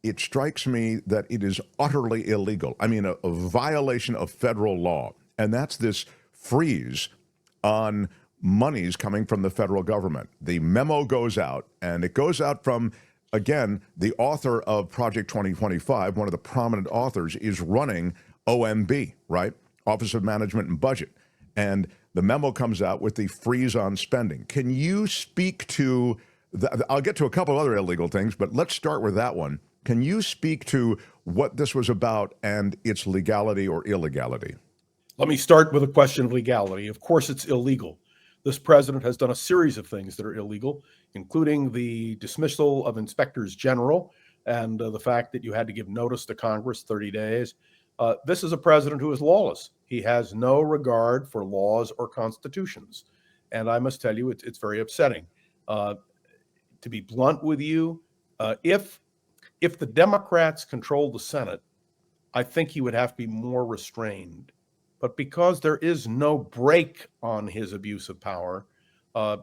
it strikes me that it is utterly illegal. I mean, a violation of federal law. And that's this freeze on monies coming from the federal government. The memo goes out, and it goes out from, again, the author of Project 2025, one of the prominent authors, is running OMB, right? Office of Management and Budget. And the memo comes out with the freeze on spending. Can you speak to, I'll get to a couple other illegal things, but let's start with that one. Can you speak to what this was about and its legality or illegality? Let me start with a question of legality. Of course, it's illegal. This president has done a series of things that are illegal, including the dismissal of inspectors general and the fact that you had to give notice to Congress 30 days. This is a president who is lawless. He has no regard for laws or constitutions. And I must tell you, it's very upsetting. To be blunt with you, if the Democrats controlled the Senate, I think he would have to be more restrained. But because there is no break on his abuse of power, I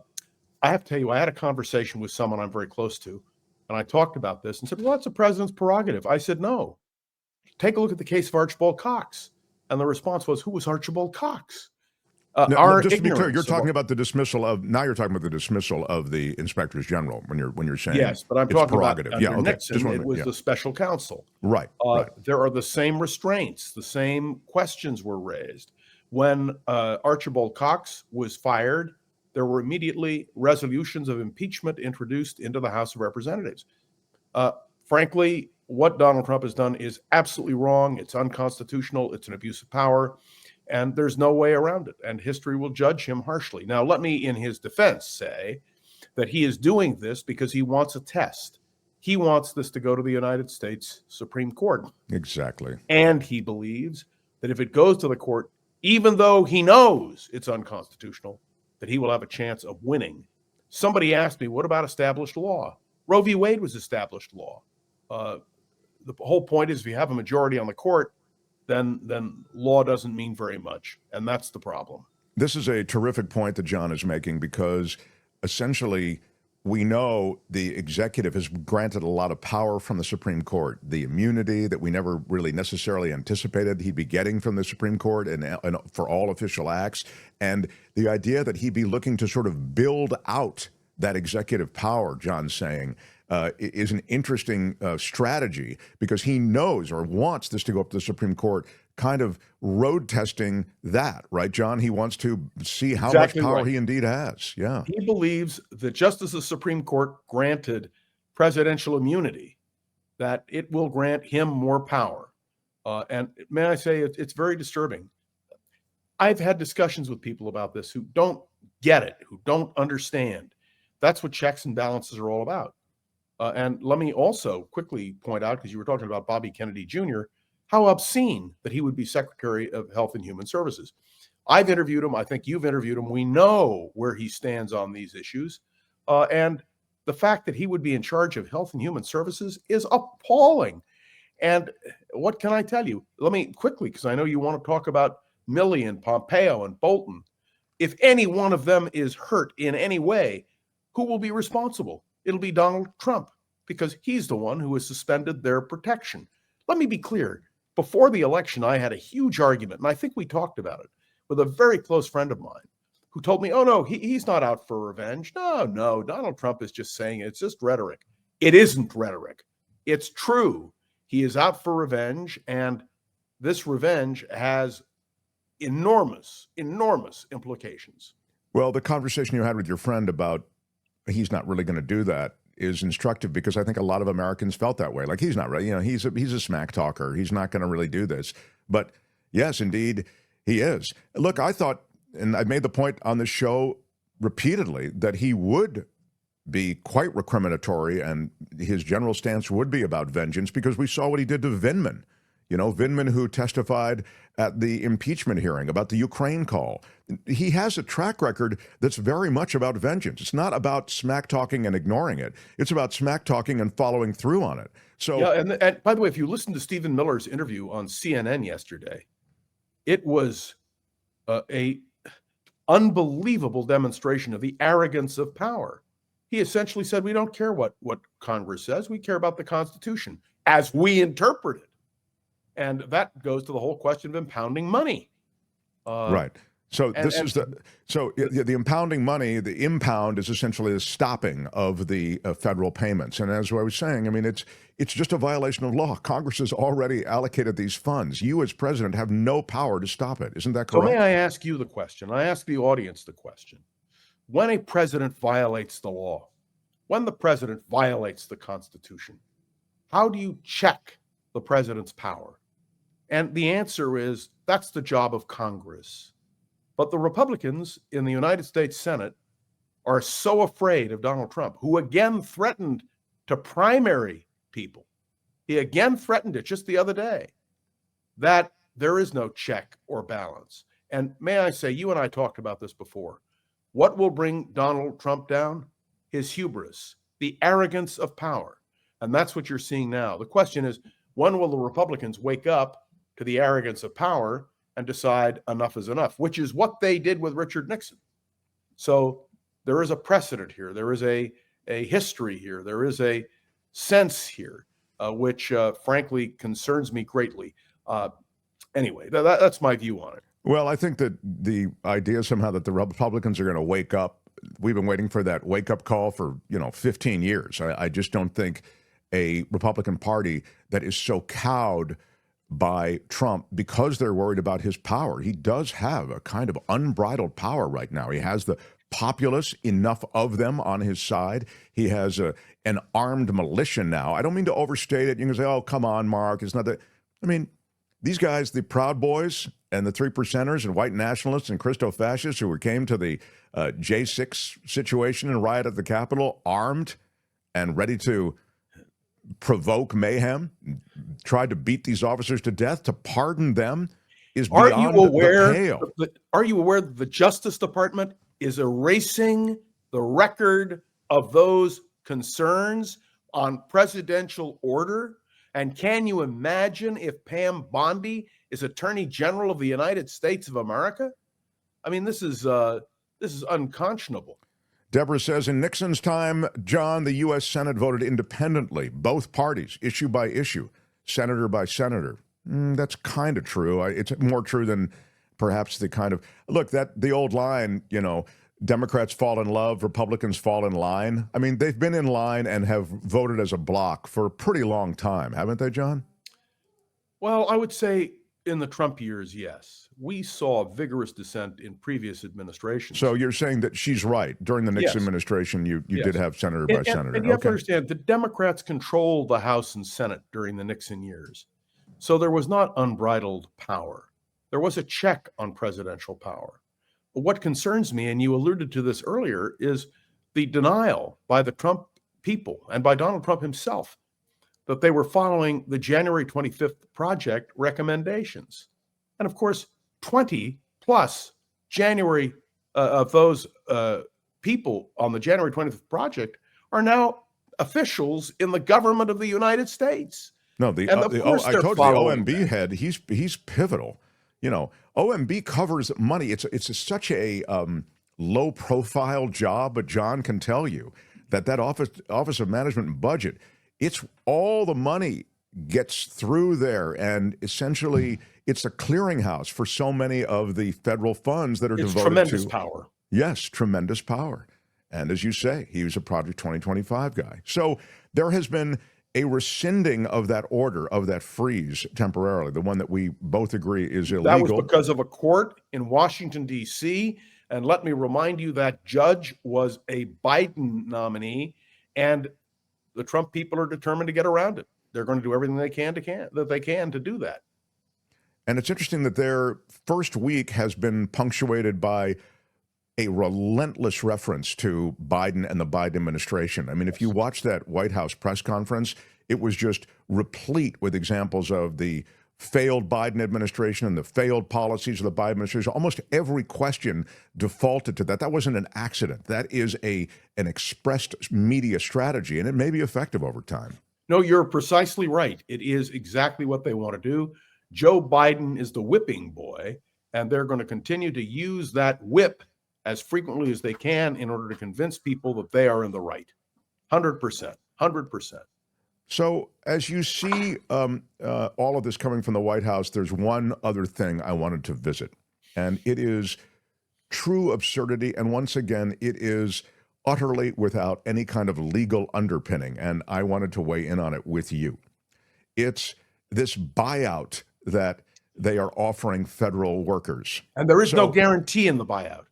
have to tell you, I had a conversation with someone I'm very close to, and I talked about this and said, well, that's the president's prerogative. I said, no. Take a look at the case of Archibald Cox. And the response was, who was Archibald Cox? No, just to be clear, you're talking about the dismissal of the inspectors general when you're saying yes, but I'm talking about under Nixon, it was the special counsel. Right. There are the same restraints, the same questions were raised. When Archibald Cox was fired, there were immediately resolutions of impeachment introduced into the House of Representatives. Frankly, what Donald Trump has done is absolutely wrong. It's unconstitutional. It's an abuse of power. And there's no way around it. And history will judge him harshly. Now, let me, in his defense, say that he is doing this because he wants a test. He wants this to go to the United States Supreme Court. Exactly. And he believes that if it goes to the court, even though he knows it's unconstitutional, that he will have a chance of winning. Somebody asked me, what about established law? Roe v. Wade was established law. The whole point is if you have a majority on the court, then law doesn't mean very much. And that's the problem. This is a terrific point that John is making because essentially we know the executive has granted a lot of power from the Supreme Court, the immunity that we never really necessarily anticipated he'd be getting from the Supreme Court and for all official acts, and the idea that he'd be looking to sort of build out that executive power, John's saying, is an interesting strategy because he knows or wants this to go up to the Supreme Court, kind of road testing that, right, John? He wants to see how much power he indeed has. Yeah. He believes that just as the Supreme Court granted presidential immunity, that it will grant him more power. And may I say, it's very disturbing. I've had discussions with people about this who don't get it, who don't understand. That's what checks and balances are all about. And let me also quickly point out, because you were talking about Bobby Kennedy Jr., how obscene that he would be Secretary of Health and Human Services. I've interviewed him. I think you've interviewed him. We know where he stands on these issues. And the fact that he would be in charge of Health and Human Services is appalling. And what can I tell you? Let me quickly, because I know you want to talk about Milley and Pompeo and Bolton. If any one of them is hurt in any way, who will be responsible? It'll be Donald Trump, because he's the one who has suspended their protection. Let me be clear. Before the election, I had a huge argument, and I think we talked about it, with a very close friend of mine who told me, oh, no, he's not out for revenge. No, Donald Trump is just saying it. It's just rhetoric. It isn't rhetoric. It's true. He is out for revenge, and this revenge has enormous implications. Well, the conversation you had with your friend about he's not really going to do that is instructive, because I think a lot of Americans felt that way. Like, he's not really, he's a smack talker. He's not going to really do this. But yes, indeed, he is. Look, I thought, and I made the point on this show repeatedly, that he would be quite recriminatory and his general stance would be about vengeance, because we saw what he did to Vindman. Vindman, who testified at the impeachment hearing about the Ukraine call. He has a track record that's very much about vengeance. It's not about smack talking and ignoring it. It's about smack talking and following through on it. So, yeah, and by the way, if you listen to Stephen Miller's interview on CNN yesterday, it was a unbelievable demonstration of the arrogance of power. He essentially said, we don't care what Congress says. We care about the Constitution. as we interpret it. And that goes to the whole question of impounding money. Right. So the impounding money, the impound is essentially the stopping of the federal payments. And as I was saying, I mean, it's just a violation of law. Congress has already allocated these funds. You as president have no power to stop it. Isn't that correct? So may I ask you the question? I ask the audience the question. When a president violates the law, when the president violates the Constitution, how do you check the president's power? And the answer is that's the job of Congress. But the Republicans in the United States Senate are so afraid of Donald Trump, who again threatened to primary people. He again threatened it just the other day, that there is no check or balance. And may I say, you and I talked about this before. What will bring Donald Trump down? His hubris, the arrogance of power. And that's what you're seeing now. The question is, when will the Republicans wake up to the arrogance of power and decide enough is enough, which is what they did with Richard Nixon? So there is a precedent here. There is a history here. There is a sense here, which frankly concerns me greatly. Anyway, that's my view on it. Well, I think that the idea somehow that the Republicans are going to wake up, we've been waiting for that wake-up call for, 15 years. I just don't think a Republican Party that is so cowed by Trump because they're worried about his power. He does have a kind of unbridled power right now. He has the populace, enough of them on his side. He has an armed militia now. I don't mean to overstate it. You can say, oh, come on, Mark. It's not that. I mean, these guys, the Proud Boys and the 3%ers and white nationalists and Christo-fascists who came to the J6 situation and riot at the Capitol armed and ready to provoke mayhem, tried to beat these officers to death, to pardon them is beyond the pale. Are you aware that the Justice Department is erasing the record of those concerns on presidential order? And can you imagine if Pam Bondi is Attorney General of the United States of America? I mean, this is unconscionable. Deborah says, in Nixon's time, John, the U.S. Senate voted independently, both parties, issue by issue, senator by senator. That's kind of true. It's more true than perhaps the kind of, look, the old line, Democrats fall in love, Republicans fall in line. I mean, they've been in line and have voted as a bloc for a pretty long time, haven't they, John? Well, I would say in the Trump years, yes. We saw vigorous dissent in previous administrations. So you're saying that she's right. During the Nixon administration, you did have senator by senator. And you have to understand, the Democrats controlled the House and Senate during the Nixon years. So there was not unbridled power. There was a check on presidential power. But what concerns me, and you alluded to this earlier, is the denial by the Trump people and by Donald Trump himself that they were following the January 25th Project recommendations. And of course, 20 plus January of those people on the January 25th Project are now officials in the government of the United States. No, I told you, the OMB head, he's pivotal. OMB covers money. It's such a low profile job, but John can tell you that Office of Management and Budget, it's all the money gets through there, and essentially it's a clearinghouse for so many of the federal funds that are devoted to tremendous power. Yes, tremendous power. And as you say, he was a Project 2025 guy. So there has been a rescinding of that order, of that freeze temporarily, the one that we both agree is illegal. That was because of a court in Washington, D.C. And let me remind you, that judge was a Biden nominee, and the Trump people are determined to get around it. They're going to do everything they can to do that. And it's interesting that their first week has been punctuated by a relentless reference to Biden and the Biden administration. I mean, if you watch that White House press conference, it was just replete with examples of the failed Biden administration and the failed policies of the Biden administration. Almost every question defaulted to that. That wasn't an accident. That is an expressed media strategy, and it may be effective over time. No, you're precisely right. It is exactly what they want to do. Joe Biden is the whipping boy, and they're going to continue to use that whip as frequently as they can in order to convince people that they are in the right. 100%. So, as you see all of this coming from the White House, there's one other thing I wanted to visit, and it is true absurdity. And once again, it is utterly without any kind of legal underpinning. And I wanted to weigh in on it with you. It's this buyout that they are offering federal workers. And there is no guarantee in the buyout.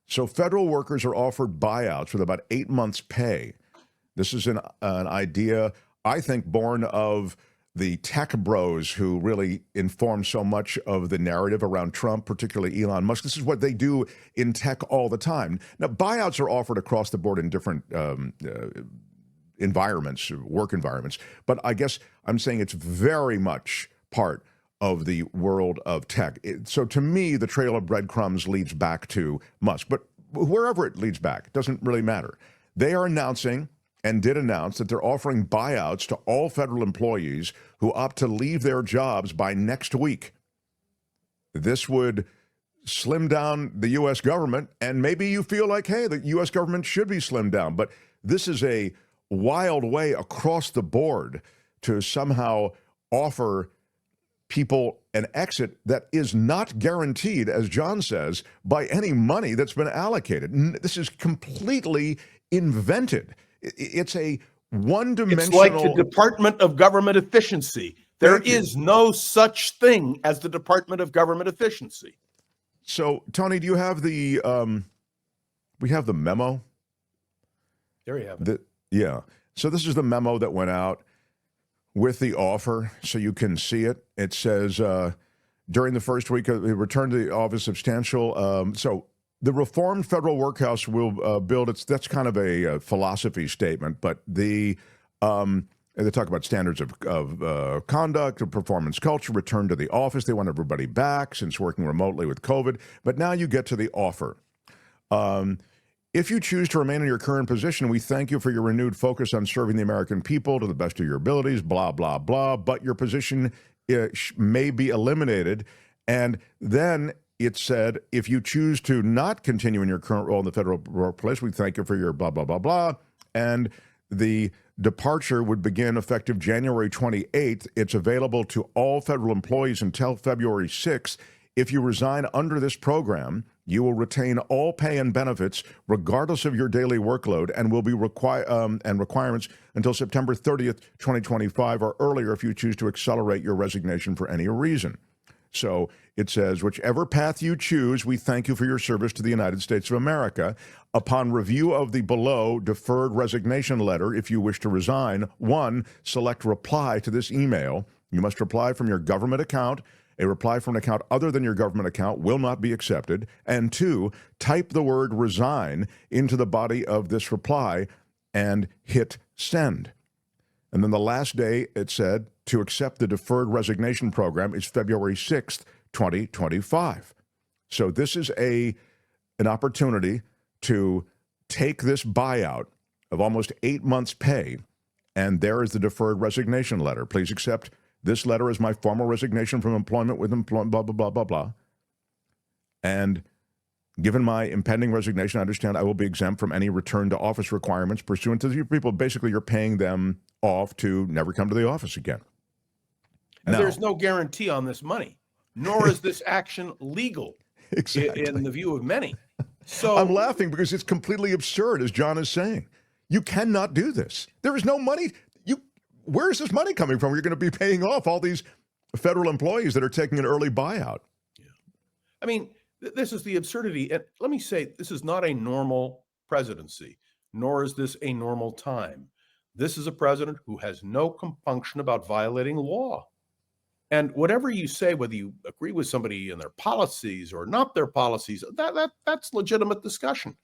So federal workers are offered buyouts with about 8 months' pay. This is an idea, I think, born of the tech bros who really inform so much of the narrative around Trump, particularly Elon Musk. This is what they do in tech all the time. Now, buyouts are offered across the board in different environments, work environments. But I guess I'm saying it's very much part of the world of tech. So to me, the trail of breadcrumbs leads back to Musk. But wherever it leads back, it doesn't really matter. They are announcing and did announce that they're offering buyouts to all federal employees who opt to leave their jobs by next week. This would slim down the U.S. government, and maybe you feel like, hey, the U.S. government should be slimmed down, but this is a wild way across the board to somehow offer people an exit that is not guaranteed, as John says, by any money that's been allocated. This is completely invented. It's a one-dimensional... It's like the Department of Government Efficiency. There is no such thing as the Department of Government Efficiency. So, Tony, do you have the... we have the memo? There you have it. Yeah. So this is the memo that went out with the offer, so you can see it. It says, during the first week of the return to the office, substantial... so the reformed federal workhouse will build its... That's kind of a philosophy statement, but they talk about standards of conduct, of performance culture, return to the office. They want everybody back since working remotely with COVID. But now you get to the offer. If you choose to remain in your current position, we thank you for your renewed focus on serving the American people to the best of your abilities, blah, blah, blah. But your position may be eliminated. And then it said, if you choose to not continue in your current role in the federal workplace, we thank you for your blah, blah, blah, blah. And the departure would begin effective January 28th. It's available to all federal employees until February 6th. If you resign under this program, you will retain all pay and benefits regardless of your daily workload and will be requirements until September 30th, 2025 or earlier if you choose to accelerate your resignation for any reason. So it says, whichever path you choose, we thank you for your service to the United States of America. Upon review of the below deferred resignation letter, if you wish to resign, 1, select reply to this email. You must reply from your government account. A reply from an account other than your government account will not be accepted. And 2, type the word resign into the body of this reply and hit send. And then the last day, it said, to accept the deferred resignation program is February 6th, 2025. So this is an opportunity to take this buyout of almost 8 months' pay, and there is the deferred resignation letter. Please accept this letter as my formal resignation from employment with employment, blah, blah, blah, blah, blah. And given my impending resignation, I understand I will be exempt from any return to office requirements pursuant to your people. Basically, you're paying them off to never come to the office again. And there's no guarantee on this money, nor is this action legal in the view of many. So I'm laughing because it's completely absurd, as John is saying. You cannot do this. There is no money. Where is this money coming from? You're going to be paying off all these federal employees that are taking an early buyout. Yeah. I mean, this is the absurdity. And let me say, this is not a normal presidency, nor is this a normal time. This is a president who has no compunction about violating law. And whatever you say, whether you agree with somebody in their policies or not their policies, that's legitimate discussion.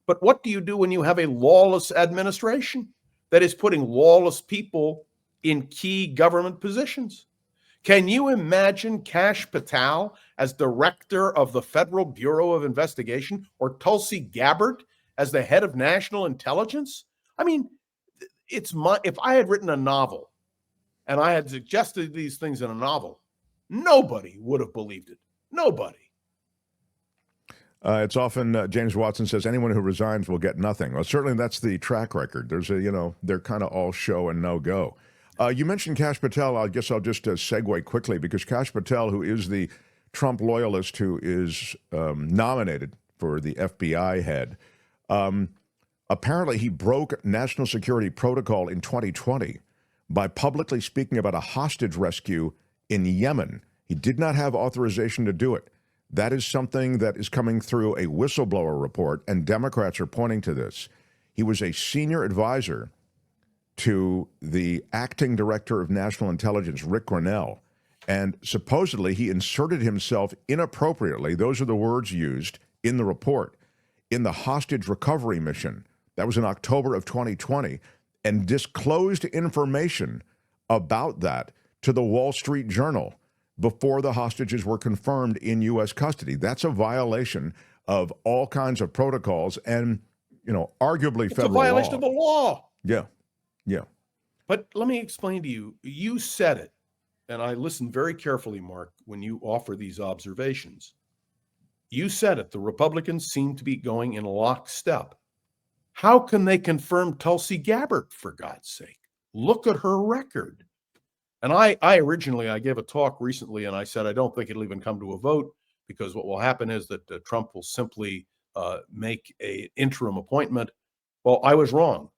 But what do you do when you have a lawless administration that is putting lawless people in key government positions? Can you imagine Kash Patel as director of the Federal Bureau of Investigation or Tulsi Gabbard as the head of national intelligence? I mean, if I had written a novel and I had suggested these things in a novel, nobody would have believed it. Nobody. It's often, James Watson says, anyone who resigns will get nothing. Well, certainly that's the track record. There's they're kind of all show and no go. You mentioned Kash Patel. I guess I'll just segue quickly because Kash Patel, who is the Trump loyalist who is nominated for the FBI head, um, apparently he broke national security protocol in 2020 by publicly speaking about a hostage rescue in Yemen. He did not have authorization to do it. That is something that is coming through a whistleblower report, and Democrats are pointing to this. He was a senior advisor to the acting director of national intelligence, Rick Grenell, and supposedly he inserted himself inappropriately, those are the words used in the report, in the hostage recovery mission. That was in October of 2020, and disclosed information about that to the Wall Street Journal before the hostages were confirmed in U.S. custody. That's a violation of all kinds of protocols and, arguably It's federal a violation law. of the law. Yeah. But let me explain to you, you said it, and I listened very carefully, Mark, when you offer these observations. You said it, the Republicans seem to be going in lockstep. How can they confirm Tulsi Gabbard, for God's sake? Look at her record. And I gave a talk recently, and I said, I don't think it'll even come to a vote, because what will happen is that Trump will simply make an interim appointment. Well, I was wrong.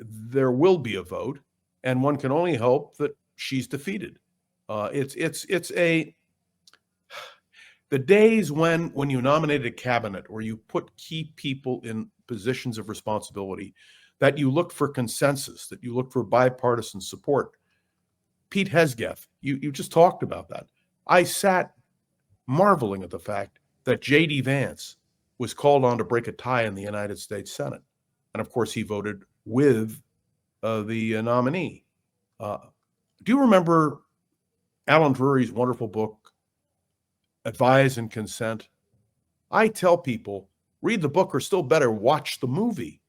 There will be a vote, and one can only hope that she's defeated. The days when you nominated a cabinet or you put key people in positions of responsibility, that you look for consensus, that you look for bipartisan support. Pete Hesgeth, you just talked about that. I sat marveling at the fact that J.D. Vance was called on to break a tie in the United States Senate. And of course, he voted with the nominee. Do you remember Alan Drury's wonderful book, Advise and Consent? I tell people, read the book, or still better, watch the movie.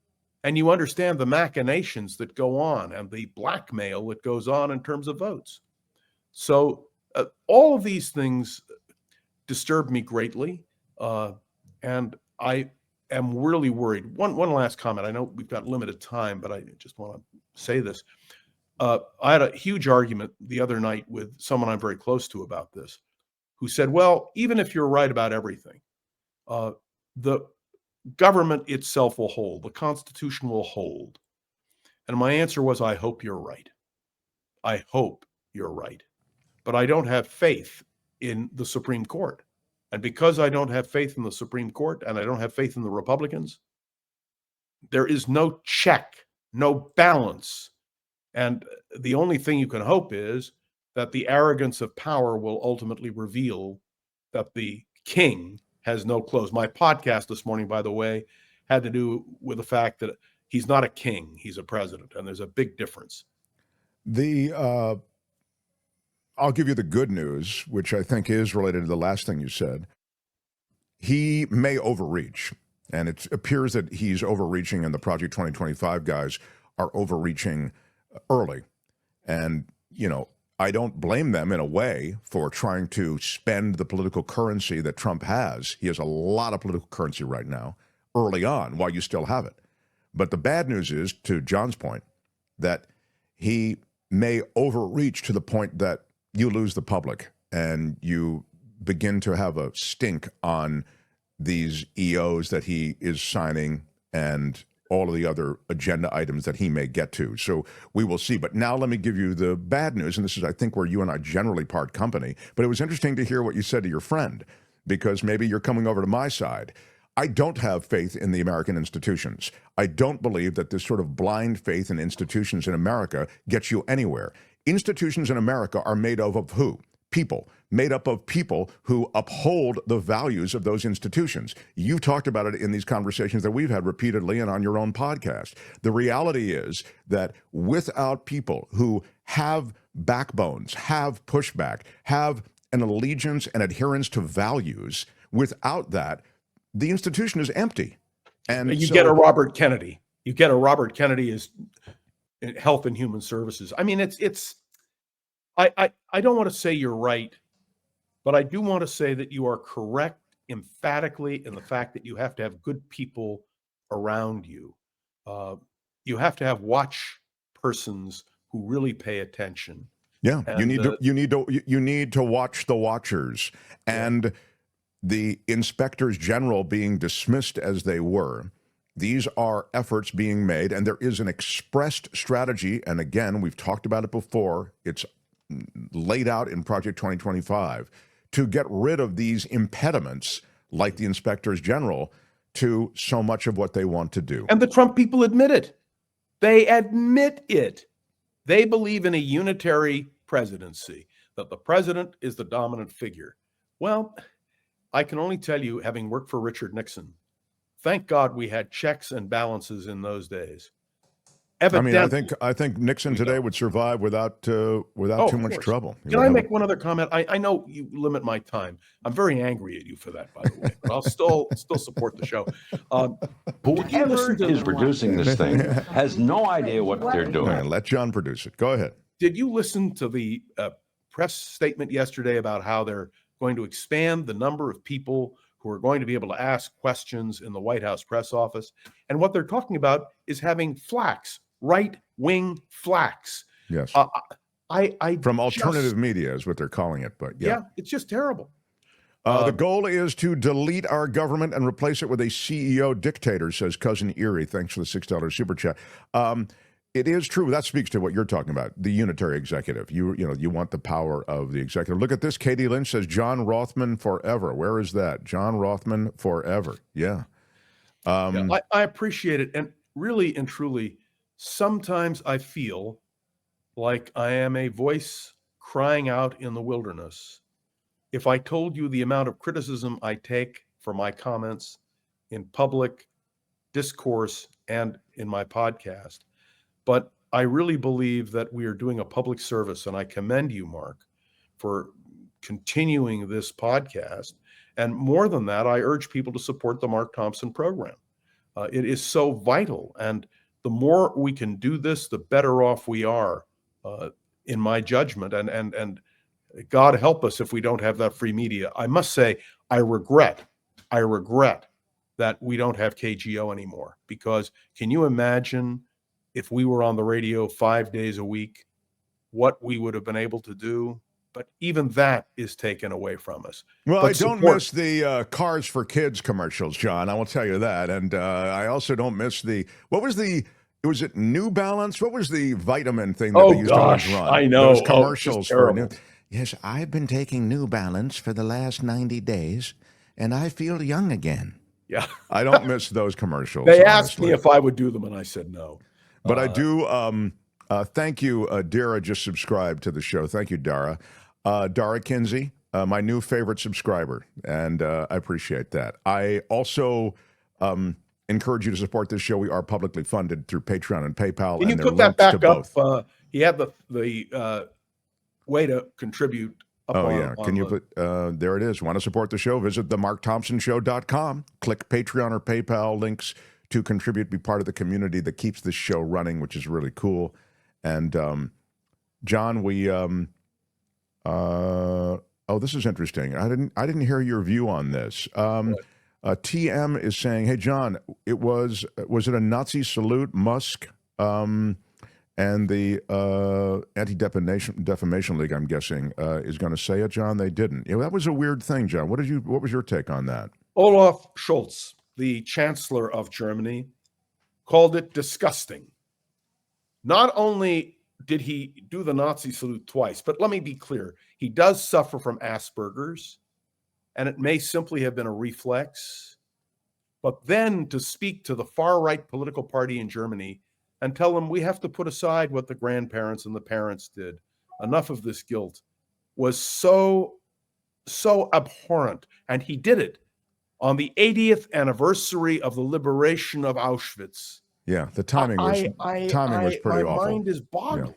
And you understand the machinations that go on and the blackmail that goes on in terms of votes. So all of these things disturb me greatly. And I am really worried. One last comment. I know we've got limited time, but I just want to say this. I had a huge argument the other night with someone I'm very close to about this, who said, well, even if you're right about everything, the government itself will hold, the Constitution will hold. And my answer was, I hope you're right. I hope you're right. But I don't have faith in the Supreme Court. And because I don't have faith in the Supreme Court and I don't have faith in the Republicans, there is no check, no balance. And the only thing you can hope is that the arrogance of power will ultimately reveal that the king has no clothes. My podcast this morning, by the way, had to do with the fact that he's not a king, he's a president, and there's a big difference. I'll give you the good news, which I think is related to the last thing you said. He may overreach, and it appears that he's overreaching, and the Project 2025 guys are overreaching early. And, I don't blame them in a way for trying to spend the political currency that Trump has. He has a lot of political currency right now, early on, while you still have it. But the bad news is, to John's point, that he may overreach to the point that you lose the public and you begin to have a stink on these EOs that he is signing and all of the other agenda items that he may get to. So we will see. But now let me give you the bad news. And this is, I think, where you and I generally part company. But it was interesting to hear what you said to your friend, because maybe you're coming over to my side. I don't have faith in the American institutions. I don't believe that this sort of blind faith in institutions in America gets you anywhere. Institutions in America are made of who? People. Made up of people who uphold the values of those institutions. You've talked about it in these conversations that we've had repeatedly and on your own podcast. The reality is that without people who have backbones, have pushback, have an allegiance and adherence to values, without that, the institution is empty. And you get a Robert Kennedy. You get a Robert Kennedy as Health and Human Services. I mean, I don't want to say you're right, but I do want to say that you are correct emphatically in the fact that you have to have good people around you. You have to have watch persons who really pay attention. Yeah, And you need to watch the watchers. And the inspectors general being dismissed as they were, these are efforts being made, and there is an expressed strategy. And again, we've talked about it before. It's laid out in Project 2025 to get rid of these impediments, like the inspectors general, to so much of what they want to do. And the Trump people admit it. They admit it. They believe in a unitary presidency, that the president is the dominant figure. Well, I can only tell you, having worked for Richard Nixon, thank God we had checks and balances in those days. Evidently, I think Nixon today would survive without too much trouble. Can I make one other comment? I know you limit my time. I'm very angry at you for that, by the way, but I'll still support the show. Whoever is producing this thing has no idea what they're doing. Right, let John produce it. Go ahead. Did you listen to the press statement yesterday about how they're going to expand the number of people who are going to be able to ask questions in the White House press office? And what they're talking about is having flacks, right-wing flacks. Yes. I From alternative media is what they're calling it, but yeah, it's just terrible. The goal is to delete our government and replace it with a CEO dictator, says Cousin Erie. Thanks for the $6 super chat. It is true. That speaks to what you're talking about, the unitary executive. You want the power of the executive. Look at this. Katie Lynch says, John Rothman forever. Where is that? John Rothman forever. Yeah. I appreciate it. And really and truly, sometimes I feel like I am a voice crying out in the wilderness. If I told you the amount of criticism I take for my comments in public discourse and in my podcast, but I really believe that we are doing a public service, and I commend you, Mark, for continuing this podcast. And more than that, I urge people to support the Mark Thompson program. It is so vital, and the more we can do this, the better off we are, in my judgment. And God help us if we don't have that free media. I must say, I regret that we don't have KGO anymore, because can you imagine if we were on the radio 5 days a week, what we would have been able to do? But even that is taken away from us. Well, but I don't miss the Cars for Kids commercials, John. I will tell you that. And I also don't miss was it New Balance? What was the vitamin thing that they used to always run? I know. Those commercials for New. Yes, I've been taking New Balance for the last 90 days, and I feel young again. Yeah. I don't miss those commercials. They asked me if I would do them, and I said no. But I do. Thank you, Dara. Just subscribed to the show. Thank you, Dara. Dara Kinsey, my new favorite subscriber, and I appreciate that. I also encourage you to support this show. We are publicly funded through Patreon and PayPal. Can you put that back up? He had the way to contribute. Can you put there it is. Want to support the show? Visit themarkthompsonshow.com. Click Patreon or PayPal links to contribute, be part of the community that keeps this show running, which is really cool. And John, we this is interesting. I didn't hear your view on this. TM is saying, "Hey John, was it a Nazi salute? Musk and the Anti-Defamation League, I'm guessing, is going to say it. John, they didn't. That was a weird thing, John. What was your take on that?" Olaf Scholz, the Chancellor of Germany, called it disgusting. Not only did he do the Nazi salute twice, but let me be clear, he does suffer from Asperger's, and it may simply have been a reflex. But then to speak to the far-right political party in Germany and tell them we have to put aside what the grandparents and the parents did, enough of this guilt, was so abhorrent. And he did it on the 80th anniversary of the liberation of Auschwitz. Yeah, the timing was pretty awful. My mind is boggled.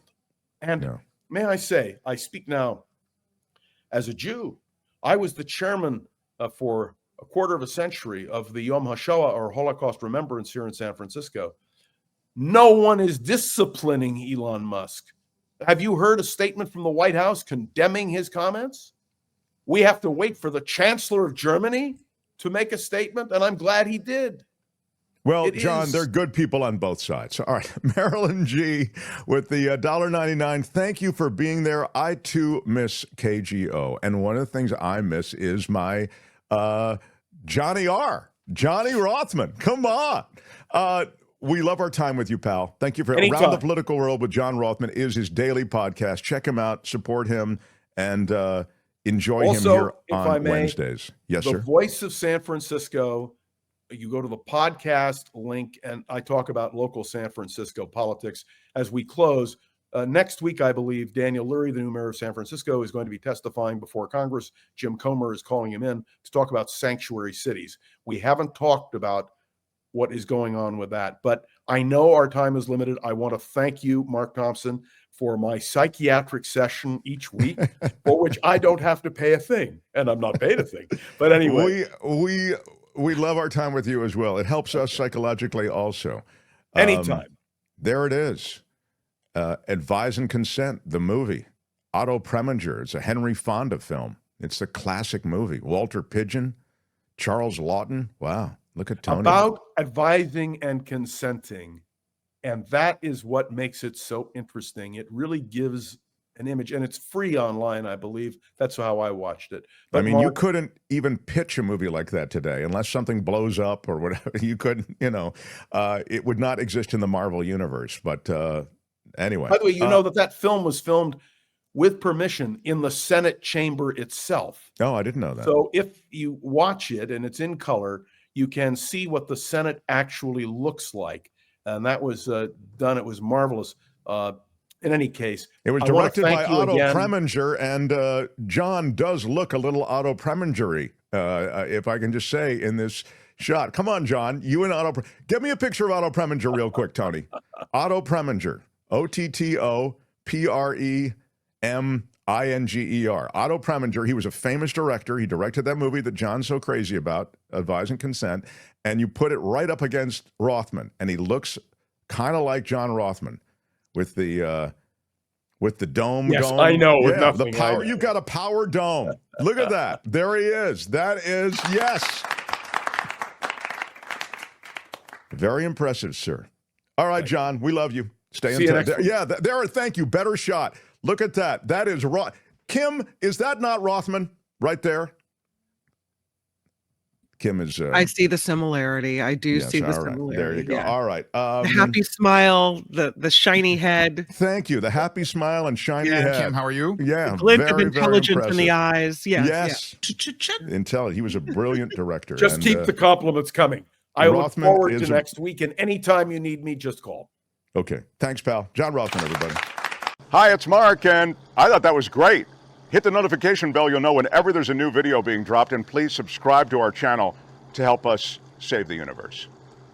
Yeah. And may I say, I speak now as a Jew. I was the chairman for a quarter of a century of the Yom HaShoah, or Holocaust Remembrance, here in San Francisco. No one is disciplining Elon Musk. Have you heard a statement from the White House condemning his comments? We have to wait for the Chancellor of Germany to make a statement, and I'm glad he did. Well, It John, is- they're good people on both sides. All right. Marilyn G. with the $1.99. Thank you for being there. I, too, miss KGO. And one of the things I miss is my Johnny R. Johnny Rothman. Come on. We love our time with you, pal. Thank you for Anytime. Around the Political World with John Rothman is his daily podcast. Check him out, support him, and enjoy Also, him here if I on may, Wednesdays. Yes, the sir. Voice of San Francisco. You go to the podcast link, and I talk about local San Francisco politics as we close. Next week, I believe, Daniel Lurie, the new mayor of San Francisco, is going to be testifying before Congress. Jim Comer is calling him in to talk about sanctuary cities. We haven't talked about what is going on with that, but I know our time is limited. I want to thank you, Mark Thompson, for my psychiatric session each week, for which I don't have to pay a thing, and I'm not paid a thing. But anyway. We love our time with you as well. It helps us psychologically also. Anytime. There it is. Advise and Consent, the movie. Otto Preminger. It's a Henry Fonda film. It's a classic movie. Walter Pidgeon, Charles Lawton. Wow. Look at Tony. About advising and consenting. And that is what makes it so interesting. It really gives an image, and it's free online, I believe. That's how I watched it. But I mean, Mark, you couldn't even pitch a movie like that today unless something blows up or whatever. You couldn't, it would not exist in the Marvel universe. But anyway. by the way, you know that film was filmed with permission in the Senate chamber itself. Oh, I didn't know that. So if you watch it and it's in color, you can see what the Senate actually looks like. And that was done. It was marvelous. In any case, it was I wanna directed thank by you Otto again. Preminger, and John does look a little Otto Preminger-y, if I can just say, in this shot. Come on, John. You and Otto. Get me a picture of Otto Preminger real quick, Tony. Otto Preminger. Otto-Preminger. Otto Preminger. He was a famous director. He directed that movie that John's so crazy about, Advise and Consent. And you put it right up against Rothman, and he looks kind of like John Rothman. With the dome Yes, going. I know. With Yeah, nothing, the power. I know. You've got a power dome. Look at that. There he is. That is, yes. Very impressive, sir. All right, John, we love you. Stay See in you touch. next week. Yeah, there. Thank you. Better shot. Look at that. That is Kim, is that not Rothman right there? Kim is. I see the similarity. I do see the all right. similarity. There you go. Yeah. All right. The happy smile, the shiny head, Thank you. The happy smile and shiny Yeah. head. Kim, how are you? Yeah, the glint of very, very intelligence in the impressive. eyes. Yes. Yes. Intelligent. He was a brilliant director. Just and, keep the compliments coming. I look Rothman forward is to next week, and anytime you need me, just call. Okay. Thanks, pal. John Rothman, everybody. Hi, it's Mark, and I thought that was great. Hit the notification bell. You'll know whenever there's a new video being dropped, and please subscribe to our channel to help us save the universe.